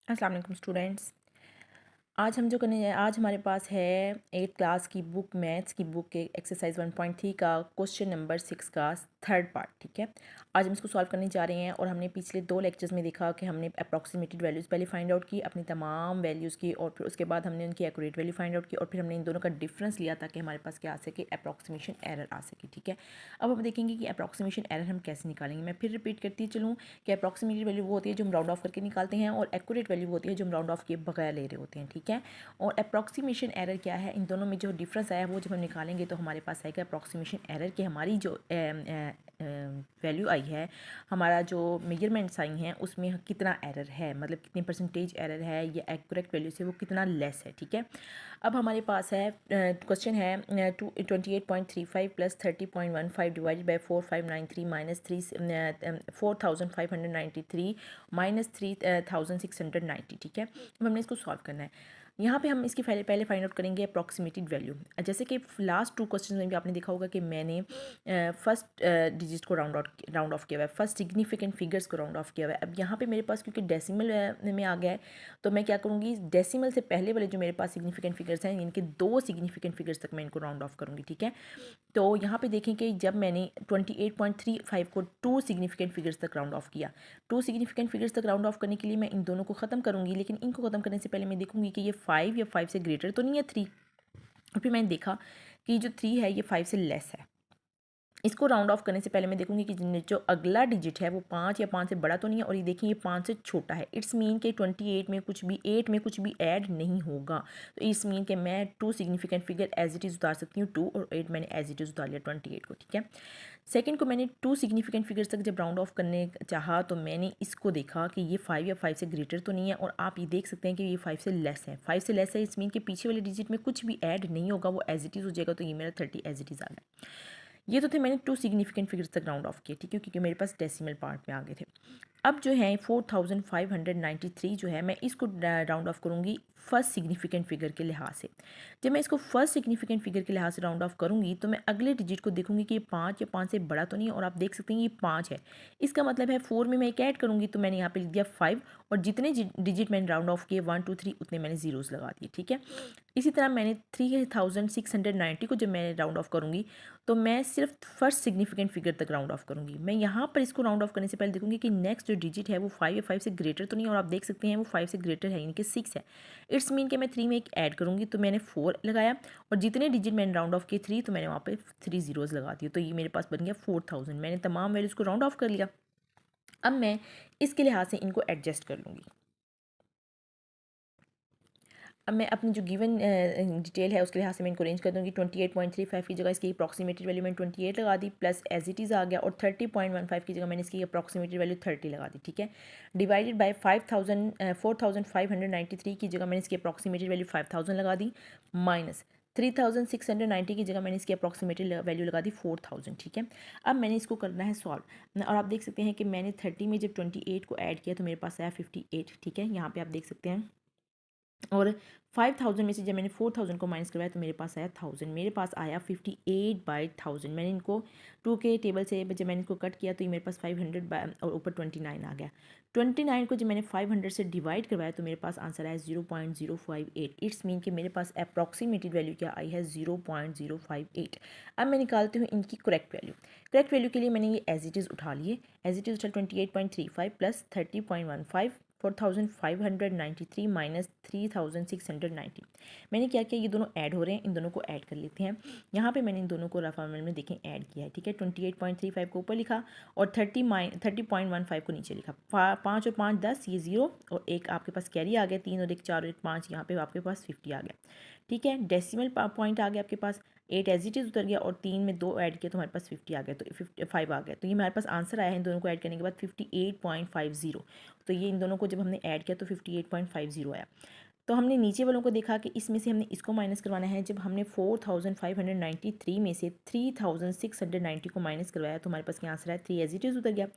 अस्सलाम वालेकुम स्टूडेंट्स। आज हमारे पास है 8th क्लास की बुक मैथ्स की बुक के एक्सरसाइज 1.3 का क्वेश्चन नंबर 6 का थर्ड पार्ट। ठीक है, आज हम इसको सॉल्व करने जा रहे हैं। और हमने पिछले 2 लेक्चर्स में देखा कि हमने अप्रॉक्सीमेटेड वैल्यूज़ पहले फाइंड आउट की, अपनी तमाम वैल्यूज़ की, और फिर उसके बाद हमने उनकी एक्यूरेट वैल्यू फाइंड आउट की, और फिर हमने इन दोनों का डिफरेंस लिया ताकि हमारे पास क्या आ सके, अप्रॉक्सीमेशन एरर आ सके। ठीक है, अब हम देखेंगे कि अप्रॉक्सीमेशन एरर हम कैसे निकालेंगे। मैं फिर रिपीट करती चलूँ कि अप्रॉक्सीमेटेड वैल्यू वो होती है जो हम राउंड ऑफ करके निकालते हैं, और एक्यूरेट वैल्यू वो होती है जो हम राउंड ऑफ किए बगैर ले रहे होते हैं। ठीक है, और अप्रॉक्सीमेशन एरर क्या है, इन दोनों में जो डिफरेंस आया वो जब हम निकालेंगे तो हमारे पास आएगा अप्रॉक्सीमेशन एरर कि हमारी जो वैल्यू आई है, हमारा जो मेजरमेंट्स आई हैं उसमें कितना एरर है, मतलब कितनी परसेंटेज एरर है या एक्यूरेट वैल्यू से वो कितना लेस है। ठीक है, अब हमारे पास है क्वेश्चन है 28.35 plus 30.15 divided by 4593 minus 4593 minus 3690। ठीक है, अब हमने इसको सॉल्व करना है। यहाँ पे हम इसकी पहले फाइंड आउट करेंगे अप्रॉक्सीमेटेड वैल्यू। जैसे कि लास्ट 2 क्वेश्चन में भी आपने देखा होगा कि मैंने फर्स्ट डिजिट को राउंड ऑफ किया हुआ है, फर्स्ट सिग्निफिकेंट फिगर्स को राउंड ऑफ किया हुआ है। अब यहाँ पे मेरे पास क्योंकि डेसिमल में आ गया है, तो मैं क्या करूँगी, डेसिमल से पहले वाले जो मेरे पास सिग्निफिकेंट फिगर्स हैं, इनके 2 सिग्निफिकेंट फिगर्स तक मैं इनको राउंड ऑफ करूँगी। ठीक है, तो यहाँ पे देखें कि जब मैंने 28.35 को 2 सिग्निफिकेंट फिगर्स तक राउंड ऑफ किया, 2 सिग्निफिकेंट फिगर्स तक राउंड ऑफ करने के लिए मैं इन दोनों को ख़त्म करूँगी, लेकिन इनको ख़त्म करने से पहले मैं देखूँगी कि ये 5 या 5 से ग्रेटर तो नहीं है 3। और फिर मैंने देखा कि जो 3 है ये 5 से लेस है। इसको राउंड ऑफ करने से पहले मैं देखूंगी कि जो अगला डिजिट है वो 5 या 5 से बड़ा तो नहीं है, और ये देखिए ये 5 से छोटा है। इट्स मीन के 28 में कुछ भी 8 में कुछ भी ऐड नहीं होगा। तो इट्स मीन के मैं 2 significant figure as it is उतार सकती हूँ, 2 और 8 मैंने एज इट इज़ उतार लिया 28 को। ठीक है, सेकंड को मैंने 2 सिग्निफिकेंट फिगर्स तक जब राउंड ऑफ करने चाहा तो मैंने इसको देखा कि ये 5 या 5 से ग्रेटर तो नहीं है, और आप ये देख सकते हैं कि ये 5 से लेस है। 5 से लेस है, इट्स मीन के पीछे वाले डिजिट में कुछ भी ऐड नहीं होगा, वो एज इट इज़ हो जाएगा। तो ये मेरा 30 एज इट इज़ आ गया। ये तो थे मैंने 2 सिग्निफिकेंट फिगर्स तक राउंड ऑफ किए। ठीक है, क्योंकि मेरे पास डेसिमल पार्ट में आ गए थे। अब जो है 4593 जो है, मैं इसको राउंड ऑफ करूँगी फर्स्ट सिग्निफिकेंट फिगर के लिहाज से। जब मैं इसको फर्स्ट सिग्निफिकेंट फिगर के लिहाज से राउंड ऑफ करूँगी तो मैं अगले डिजिट को देखूँगी कि ये 5 या 5 से बड़ा तो नहीं है, और आप देख सकते हैं ये 5 है। इसका मतलब है 4 में मैं एक ऐड करूँगी, तो मैंने यहाँ पे लिख दिया 5, और जितने डिजिट मैंने राउंड ऑफ किए 1 2 3 उतने मैंने जीरोस लगा दिए। ठीक है, इसी तरह मैंने 3690 को जब मैं राउंड ऑफ करूँगी तो मैं सिर्फ फर्स्ट सिग्निफिकेंट फिगर तक राउंड ऑफ करूँगी। मैं यहाँ पर इसको राउंड ऑफ करने से पहले देखूँगी कि नेक्स्ट जो डिजिट है वो 5 या 5 से ग्रेटर तो नहीं है, और आप देख सकते हैं वो 5 से ग्रेटर है, यानी कि 6 है। इट्स मीन कि मैं 3 में एक ऐड करूँगी, तो मैंने 4 लगाया, और जितने डिजिट मैंने राउंड ऑफ किए 3, तो मैंने वहाँ पर 3 जीरोज़ लगा दिए। तो ये मेरे पास बन गया 4000। मैंने तमाम वैल्यूज़ को राउंड ऑफ कर लिया। अब मैं इसके लिहाज से इनको एडजस्ट कर लूँगी। अब मैं अपनी जो गिवन डिटेल है उसके लिहाज से मैं इनको अरेंज कर दूँगी। 28.35 की जगह इसकी अप्रॉक्सीमेटेड वैल्यू मैंने 28 लगा दी, प्लस एज इट इज़ आ गया, और 30.15 की जगह मैंने इसकी अप्रॉक्सीमेटेड वैल्यू 30 लगा दी। ठीक है, डिवाइडेड बाय 4593 की जगह मैंने इसकी अप्रॉक्सीमेटेड वैल्यू 5000 लगा दी, माइनस 3690 की जगह मैंने इसकी अप्रॉक्सीमेटेड वैल्यू लगा दी 4000। ठीक है, अब मैंने इसको करना है सॉल्व, और आप देख सकते हैं कि मैंने 30 में जब 28 को ऐड किया तो मेरे पास आया 58। ठीक है, यहाँ पे आप देख सकते हैं, और 5000 में से जब मैंने 4000 को माइनस करवाया तो मेरे पास आया 1000। मेरे पास आया 58/1000। मैंने इनको 2 के टेबल से जब मैंने इसको कट किया तो ये मेरे पास 500 और ऊपर 29 आ गया। 29 को जब मैंने 500 से डिवाइड करवाया तो मेरे पास आंसर आया 0.058। इट्स मीन कि मेरे पास अप्रॉक्सीमेटेड वैल्यू क्या आई है, 0.058। अब मैं निकालती हूँ इनकी करेक्ट वैल्यू। करेक्ट वैल्यू के लिए मैंने ये एज इट इज़ उठा लिए। एज इट इज़ उठा 28.35 प्लस 30.15 4593 माइनस 3690। मैंने क्या किया, ये दोनों ऐड हो रहे हैं, इन दोनों को ऐड कर लेते हैं। यहाँ पे मैंने इन दोनों को रफ फॉर्मूले में देखें ऐड किया है। ठीक है, 28.35 को ऊपर लिखा, और 30.15 को नीचे लिखा। 5 और 5 10, ये 0, और एक आपके पास कैरी आ गया, 3 और 1 4 और 1 5, यहाँ पे आपके पास 50 आ गया। ठीक है, डेसिमल पॉइंट आ गया आपके पास, 8 एज इट इज़ उतर गया, और 3 में 2 ऐड किया तो हमारे पास 50 आ गया, तो 55 आ गया। तो ये हमारे पास आंसर आया है इन दोनों को ऐड करने के बाद 58.50। तो ये इन दोनों को जब हमने ऐड किया तो 58.50 आया। तो हमने नीचे वालों को देखा कि इसमें से हमने इसको माइनस करवाना है। जब हमने 4593 में से 3690 को माइनस करवाया तो हमारे पास क्या आंसर है, 3 एज इट इज़ उतर गया।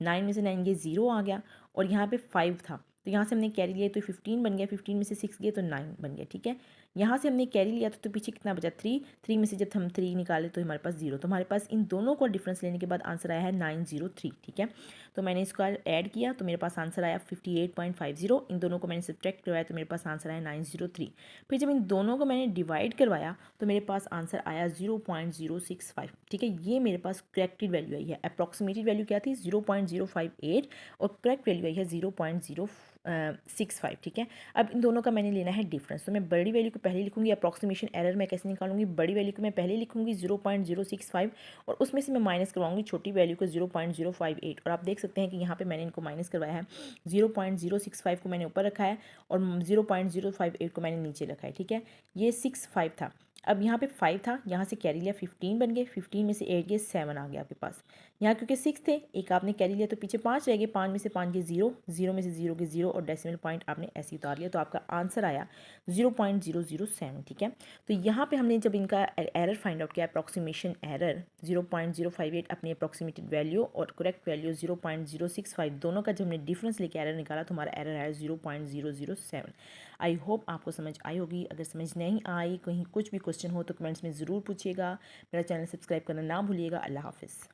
9 में से 9 ये 0 आ गया, और यहाँ पे 5 था तो यहाँ से हमने कैरी लिया तो 15 बन गया। 15 में से 6 गए तो 9 बन गया। ठीक है, यहाँ से हमने कैरी लिया था तो पीछे कितना बचा 3, 3 में से जब हम 3 निकाले तो हमारे पास 0, तो हमारे पास इन दोनों को डिफरेंस लेने के बाद आंसर आया है 903, ठीक है। तो मैंने इसको ऐड किया तो मेरे पास आंसर आया 58.50, इन दोनों को मैंने सब्ट्रैक्ट करवाया तो मेरे पास आंसर आया 903। फिर जब इन दोनों को मैंने डिवाइड करवाया तो मेरे पास आंसर आया 0.065, ठीक है। ये मेरे पास करेक्टेड वैल्यू आई है। अप्रॉक्सीमेटेड वैल्यू क्या थी 0.058 और करेक्ट वैल्यू आई है 0.065, ठीक है। अब इन दोनों का मैंने लेना है डिफरेंस, तो मैं बड़ी वैल्यू को पहले लिखूंगी। अप्रॉक्सीमेशन एरर मैं कैसे निकालूंगी, बड़ी वैल्यू को मैं पहले लिखूंगी 0.065 और उसमें से मैं माइनस करवाऊंगी छोटी वैल्यू को 0.058, और आप देख सकते हैं कि यहाँ पे मैंने इनको माइनस करवाया है। 0.065 को मैंने ऊपर रखा है और 0.058 को मैंने नीचे रखा है, ठीक है। ये 65 था। अब यहाँ पे 5 था, यहाँ से कैरी लिया 15 बन गए, 15 में से 8 गए 7 आ गया आपके पास। यहाँ क्योंकि 6 थे, एक आपने कैरी लिया तो पीछे 5 रह गए, 5 में से 5 गए 0, 0 में से 0 के 0 और डेसिमल पॉइंट आपने ऐसे उतार लिया तो आपका आंसर आया 0.007, ठीक है। तो यहाँ पे हमने जब इनका एरर फाइंड आउट किया, अप्रॉक्सीमेशन एरर 0.058 अपनी अप्रॉक्सीमेटेड वैल्यू और करेक्ट वैल्यू 0.065, दोनों का जब हमने डिफरेंस लेके एरर निकाला तो हमारा एरर आया 0.007। आई होप आपको समझ आई होगी। अगर समझ नहीं आई, कहीं कुछ भी क्वेश्चन हो तो कमेंट्स में ज़रूर पूछिएगा। मेरा चैनल सब्सक्राइब करना ना भूलिएगा। अल्लाह हाफिज़।